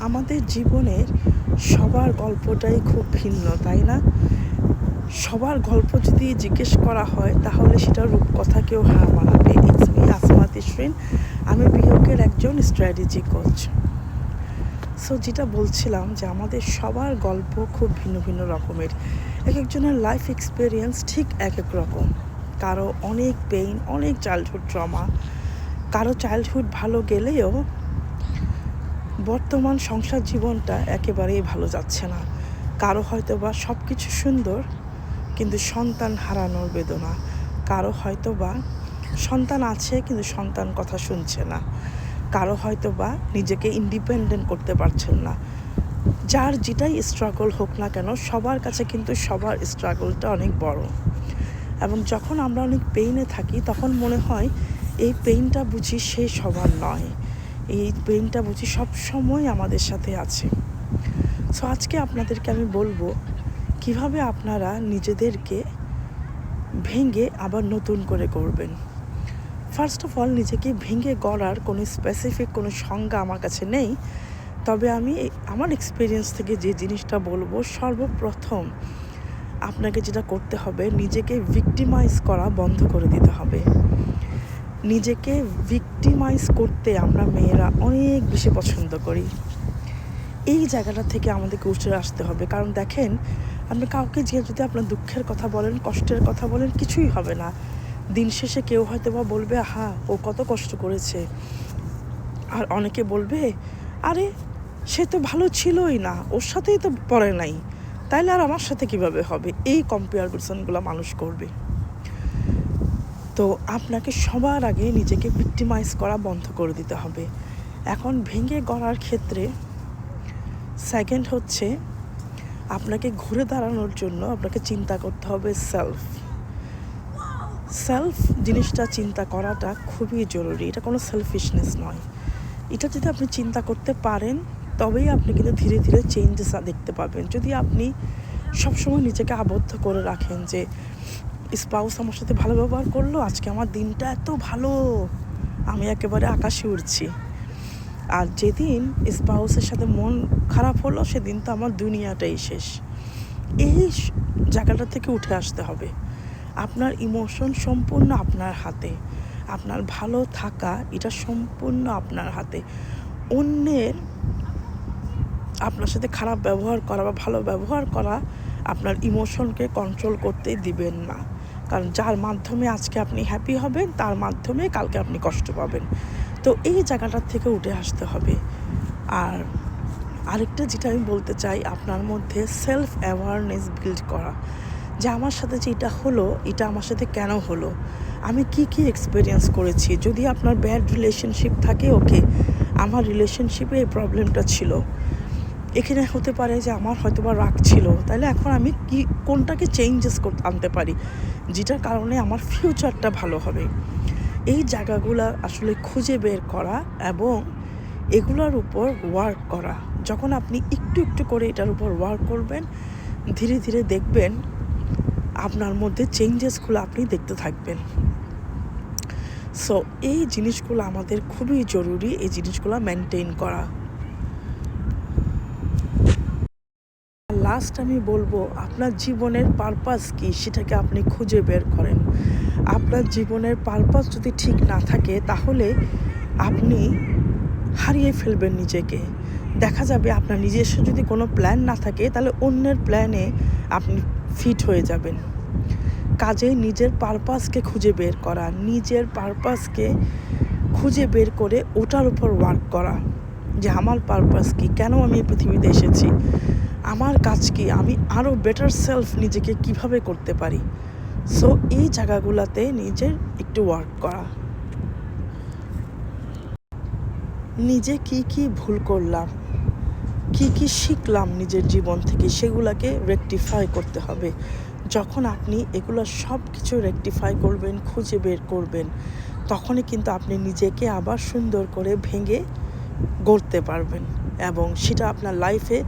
আমাদের জীবনের সবার গল্পটাই খুব ভিন্ন, তাই না? সবার গল্প যদি জিজ্ঞেস করা হয় তাহলে সেটা রূপকথাকেও হার মানাবে। It's me Asma Tishreen. আমি বিয়োগের একজন স্ট্র্যাটেজি কোচ। সো যেটা বলছিলাম যে আমাদের সবার গল্প খুব ভিন্ন ভিন্ন রকমের। এক একজনের লাইফ এক্সপিরিয়েন্স ঠিক এক এক রকম। কারো অনেক পেইন, অনেক চাইল্ডহুড ট্রমা, কারো চাইল্ডহুড ভালো গেলেও বর্তমান সংসার জীবনটা একেবারেই ভালো যাচ্ছে না। কারো হয়তো বা সব কিছু সুন্দর কিন্তু সন্তান হারানোর বেদনা, কারো হয়তো বা সন্তান আছে কিন্তু সন্তান কথা শুনছে না, কারো হয়তো বা নিজেকে ইন্ডিপেন্ডেন্ট করতে পারছেন না। যার যেটাই স্ট্রাগল হোক না কেন, সবার কাছে কিন্তু সবার স্ট্রাগলটা অনেক বড়। এবং যখন আমরা অনেক পেইনে থাকি তখন মনে হয় এই পেইনটা বুঝি সে সবার নয়, এই পেইনটা বুঝি সব সময় আমাদের সাথে আছে। সো আজকে আপনাদেরকে আমি বলবো কিভাবে আপনারা নিজেদেরকে ভেঙে আবার নতুন করে করবেন। ফার্স্ট অফ অল, নিজেকে ভেঙে গড়ার কোনো স্পেসিফিক কোনো সংজ্ঞা আমার কাছে নেই, তবে আমি আমার এক্সপিরিয়েন্স থেকে যে জিনিসটা বলবো, সর্বপ্রথম আপনাকে যেটা করতে হবে, নিজেকে ভিক্টিমাইজ করা বন্ধ করে দিতে হবে। নিজেকে ভিক্টিমাইজ করতে আমরা মেয়েরা অনেক বেশি পছন্দ করি। এই জায়গাটা থেকে আমাদেরকে উঠে আসতে হবে। কারণ দেখেন, আপনি কাউকে যে যদি আপনার দুঃখের কথা বলেন, কষ্টের কথা বলেন, কিছুই হবে না। দিন শেষে কেউ হয়তো বা বলবে, হা ও কত কষ্ট করেছে, আর অনেকে বলবে, আরে সে তো ভালো ছিলই না, ওর সাথেই তো পড়ে নাই, তাইলে আর আমার সাথে কিভাবে হবে। এই কম্পেয়ারগুলো মানুষ করবে। তো আপনাকে সবার আগে নিজেকে ভিক্টিমাইজ করা বন্ধ করে দিতে হবে। এখন ভেঙে গড়ার ক্ষেত্রে সেকেন্ড হচ্ছে, আপনাকে ঘুরে দাঁড়ানোর জন্য আপনাকে চিন্তা করতে হবে সেলফ জিনিসটা চিন্তা করাটা খুবই জরুরি। এটা কোনো সেলফিশনেস নয়। এটা যদি আপনি চিন্তা করতে পারেন তবেই আপনি কিন্তু ধীরে ধীরে চেঞ্জেস দেখতে পাবেন। যদি আপনি সবসময় নিজেকে আবদ্ধ করে রাখেন যে স্পাউস আমার সাথে ভালো ব্যবহার করলো, আজকে আমার দিনটা এত ভালো, আমি একেবারে আকাশে উড়ছি, আর যেদিন স্পাউসের সাথে মন খারাপ হলো সেদিন তো আমার দুনিয়াটাই শেষ। এই জায়গাটা থেকে উঠে আসতে হবে। আপনার ইমোশন সম্পূর্ণ আপনার হাতে, আপনার ভালো থাকা এটা সম্পূর্ণ আপনার হাতে। অন্যের আপনার সাথে খারাপ ব্যবহার করা বা ভালো ব্যবহার করা আপনার ইমোশনকে কন্ট্রোল করতে দিবেন না। কারণ যার মাধ্যমে আজকে আপনি হ্যাপি হবেন, তার মাধ্যমে কালকে আপনি কষ্ট পাবেন। তো এই জায়গাটার থেকে উঠে আসতে হবে। আর আরেকটা যেটা আমি বলতে চাই, আপনার মধ্যে সেলফ অ্যাওয়ারনেস বিল্ড করা, যে আমার সাথে যেটা হলো এটা আমার সাথে কেন হলো, আমি কি এক্সপিরিয়েন্স করেছি। যদি আপনার ব্যাড রিলেশনশিপ থাকে, ওকে, আমার রিলেশনশিপে এই প্রবলেমটা ছিল, এখানে হতে পারে যে আমার হয়তো বা রাগ ছিল, তাহলে এখন আমি কোনটাকে চেঞ্জেস আনতে পারি যেটার কারণে আমার ফিউচারটা ভালো হবে। এই জায়গাগুলো আসলে খুঁজে বের করা এবং এগুলোর উপর ওয়ার্ক করা। যখন আপনি একটু একটু করে এটার উপর ওয়ার্ক করবেন, ধীরে ধীরে দেখবেন আপনার মধ্যে চেঞ্জেসগুলো আপনি দেখতে থাকবেন। সো এই জিনিসগুলো আমাদের খুবই জরুরি, এই জিনিসগুলো মেনটেন করা। লাস্ট আমি বলবো, আপনার জীবনের পারপাস কি সেটাকে আপনি খুঁজে বের করেন। আপনার জীবনের পারপাস যদি ঠিক না থাকে তাহলে আপনি হারিয়ে ফেলবেন নিজেকে। দেখা যাবে আপনার নিজস্ব যদি কোনো প্ল্যান না থাকে তাহলে অন্যের প্ল্যানে আপনি ফিট হয়ে যাবেন। কাজেই নিজের পারপাসকে খুঁজে বের করা, নিজের পারপাসকে খুঁজে বের করে ওটার উপর ওয়ার্ক করা, যে আমার পারপাস কি, কেন আমি এই পৃথিবীতে এসেছি, আমার কাজ কি, আমি আরও বেটার সেলফ নিজেকে কিভাবে করতে পারি। সো এই জায়গাগুলোতে নিজের একটু ওয়ার্ক করা। নিজে কি ভুল করলাম, কি শিখলাম নিজের জীবন থেকে, সেগুলোকে রেকটিফাই করতে হবে। যখন আপনি এগুলো সব কিছু রেকটিফাই করবেন, খুঁজে বের করবেন, তখনই কিন্তু আপনি নিজেকে আবার সুন্দর করে ভেঙে গড়তে পারবেন। এবং সেটা আপনার লাইফে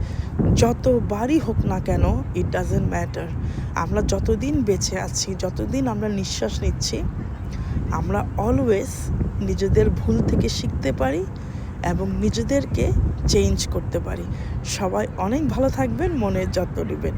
যতবারই হোক না কেন, ইট ডাজেন্ট ম্যাটার। আমরা যতদিন বেঁচে আছি, যতদিন আমরা নিঃশ্বাস নিচ্ছি, আমরা অলওয়েজ নিজেদের ভুল থেকে শিখতে পারি এবং নিজেদেরকে চেঞ্জ করতে পারি। সবাই অনেক ভালো থাকবেন, মনের যত্ন নেবেন।